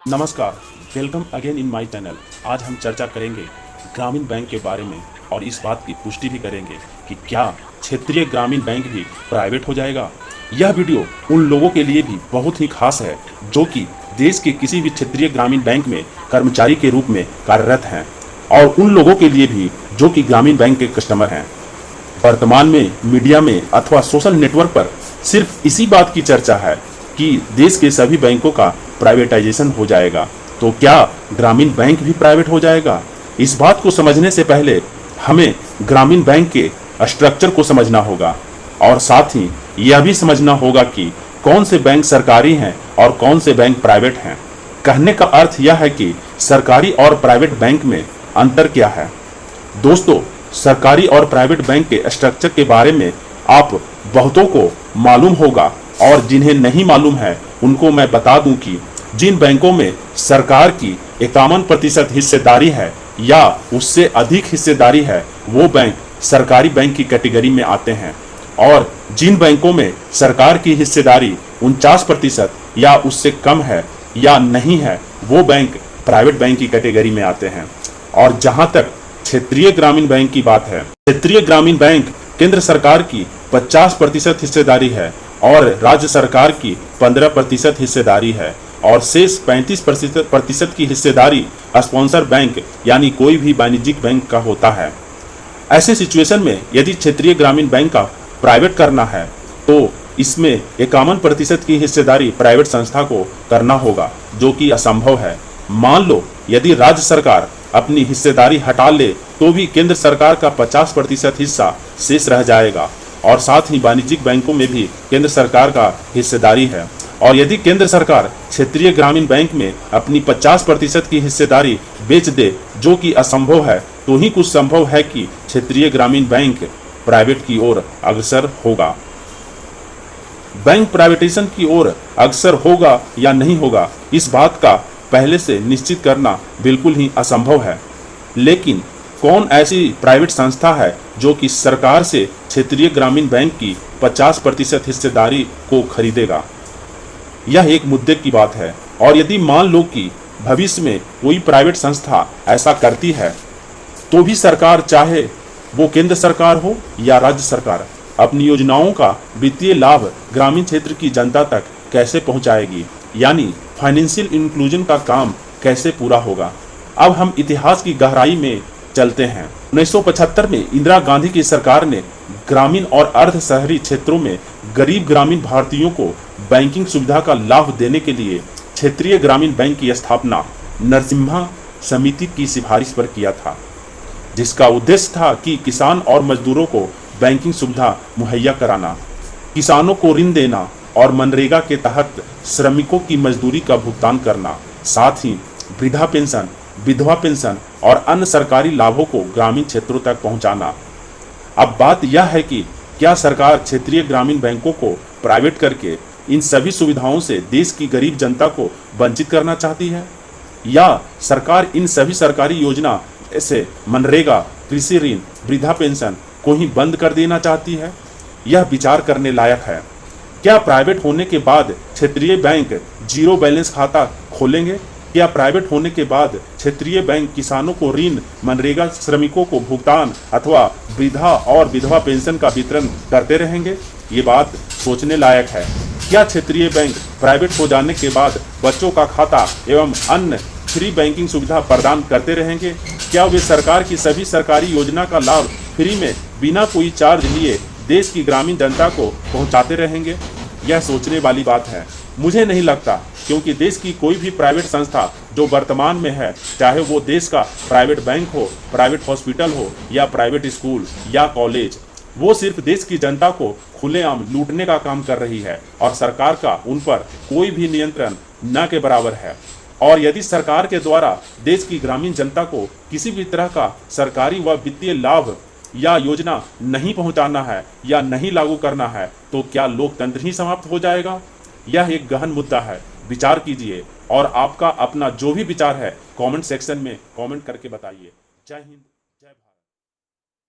नमस्कार, welcome again in my channel. आज हम चर्चा करेंगे ग्रामीण बैंक के बारे में और इस बात की पुष्टि भी करेंगे कि क्या क्षेत्रीय ग्रामीण बैंक भी प्राइवेट हो जाएगा। यह वीडियो उन लोगों के लिए भी बहुत ही खास है जो कि देश के किसी भी क्षेत्रीय ग्रामीण बैंक में कर्मचारी के रूप में कार्यरत हैं और उन लोगों के लिए भी जो कि ग्रामीण बैंक के कस्टमर हैं। वर्तमान में मीडिया में अथवा सोशल नेटवर्क पर सिर्फ इसी बात की चर्चा है कि देश के सभी बैंकों का प्राइवेटाइजेशन हो जाएगा। तो क्या ग्रामीण बैंक भी प्राइवेट हो जाएगा? इस बात को समझने से पहले हमें ग्रामीण बैंक के स्ट्रक्चर को समझना होगा और साथ ही यह भी समझना होगा कि कौन से बैंक सरकारी हैं और कौन से बैंक प्राइवेट हैं। कहने का अर्थ यह है कि सरकारी और प्राइवेट बैंक में अंतर क्या है। दोस्तों, सरकारी और प्राइवेट बैंक के स्ट्रक्चर के बारे में आप बहुतों को मालूम होगा और जिन्हें नहीं मालूम है उनको मैं बता दूं कि जिन बैंकों में सरकार की 51% हिस्सेदारी है या उससे अधिक हिस्सेदारी है वो बैंक सरकारी बैंक की कैटेगरी में आते हैं और जिन बैंकों में सरकार की हिस्सेदारी 49% या उससे कम है या नहीं है वो बैंक प्राइवेट बैंक की कैटेगरी में आते हैं। और जहां तक क्षेत्रीय ग्रामीण बैंक की बात है, क्षेत्रीय ग्रामीण बैंक केंद्र सरकार की 50% हिस्सेदारी है और राज्य सरकार की 15% हिस्सेदारी है और शेष 35% की हिस्सेदारी स्पॉन्सर बैंक यानी कोई भी वाणिज्यिक बैंक का होता है। ऐसे सिचुएशन में यदि क्षेत्रीय ग्रामीण बैंक का प्राइवेट करना है तो इसमें 51% की हिस्सेदारी प्राइवेट संस्था को करना होगा जो कि असंभव है। मान लो यदि राज्य सरकार अपनी हिस्सेदारी हटा ले तो भी केंद्र सरकार का 50% हिस्सा शेष रह जाएगा और साथ ही वाणिज्यिक बैंकों में भी केंद्र सरकार का हिस्सेदारी है। और यदि केंद्र सरकार क्षेत्रीय ग्रामीण बैंक में अपनी 50% की हिस्सेदारी बेच दे जो कि असंभव है, तो ही कुछ संभव है कि क्षेत्रीय ग्रामीण बैंक प्राइवेट की ओर अग्रसर होगा। बैंक प्राइवेटाइजेशन की ओर अग्रसर होगा या नहीं होगा इस बात का पहले से निश्चित करना बिल्कुल ही असंभव है। लेकिन कौन ऐसी प्राइवेट संस्था है जो कि सरकार से क्षेत्रीय ग्रामीण बैंक की 50% हिस्सेदारी को खरीदेगा, यह एक मुद्दे की बात है। और यदि मान लो कि भविष्य में कोई प्राइवेट संस्था ऐसा करती है तो भी सरकार, चाहे वो केंद्र सरकार हो या राज्य सरकार, अपनी योजनाओं का वित्तीय लाभ ग्रामीण क्षेत्र की जनता तक कैसे पहुंचाएगी, यानी फाइनेंशियल इंक्लूजन का काम कैसे पूरा होगा। अब हम इतिहास की गहराई में चलते हैं। 1975 में इंदिरा गांधी की सरकार ने ग्रामीण और अर्ध शहरी क्षेत्रों में गरीब ग्रामीण भारतीयों को बैंकिंग सुविधा का लाभ देने के लिए क्षेत्रीय ग्रामीण बैंक की स्थापना नरसिम्हा समिति की सिफारिश पर किया था, जिसका उद्देश्य था कि किसान और मजदूरों को बैंकिंग सुविधा मुहैया कराना, किसानों को ऋण देना और मनरेगा के तहत श्रमिकों की मजदूरी का भुगतान करना, साथ ही वृद्धा पेंशन, विधवा पेंशन और अन्य सरकारी लाभों को ग्रामीण क्षेत्रों तक पहुंचाना। अब बात यह है कि क्या सरकार क्षेत्रीय ग्रामीण बैंकों को प्राइवेट करके इन सभी सुविधाओं से देश की गरीब जनता को वंचित करना चाहती है, या सरकार इन सभी सरकारी योजना जैसे मनरेगा, कृषि ऋण, वृद्धा पेंशन को ही बंद कर देना चाहती है। यह विचार करने लायक है। क्या प्राइवेट होने के बाद क्षेत्रीय बैंक जीरो बैलेंस खाता खोलेंगे? क्या प्राइवेट होने के बाद क्षेत्रीय बैंक किसानों को ऋण, मनरेगा श्रमिकों को भुगतान अथवा वृद्धा और विधवा पेंशन का वितरण करते रहेंगे? ये बात सोचने लायक है। क्या क्षेत्रीय बैंक प्राइवेट हो जाने के बाद बच्चों का खाता एवं अन्य फ्री बैंकिंग सुविधा प्रदान करते रहेंगे? क्या वे सरकार की सभी सरकारी योजना का लाभ फ्री में बिना कोई चार्ज लिए देश की ग्रामीण जनता को पहुंचाते रहेंगे? यह सोचने वाली बात है। मुझे नहीं लगता, क्योंकि देश की कोई भी प्राइवेट संस्था जो वर्तमान में है, चाहे वो देश का प्राइवेट बैंक हो, प्राइवेट हॉस्पिटल हो या प्राइवेट स्कूल या कॉलेज, वो सिर्फ देश की जनता को खुलेआम लूटने का काम कर रही है और सरकार का उन पर कोई भी नियंत्रण न के बराबर है। और यदि सरकार के द्वारा देश की ग्रामीण जनता को किसी भी तरह का सरकारी व वित्तीय लाभ या योजना नहीं पहुंचाना है या नहीं लागू करना है तो क्या लोकतंत्र ही समाप्त हो जाएगा? यह एक गहन मुद्दा है। विचार कीजिए और आपका अपना जो भी विचार है कमेंट सेक्शन में कमेंट करके बताइए। जय हिंद।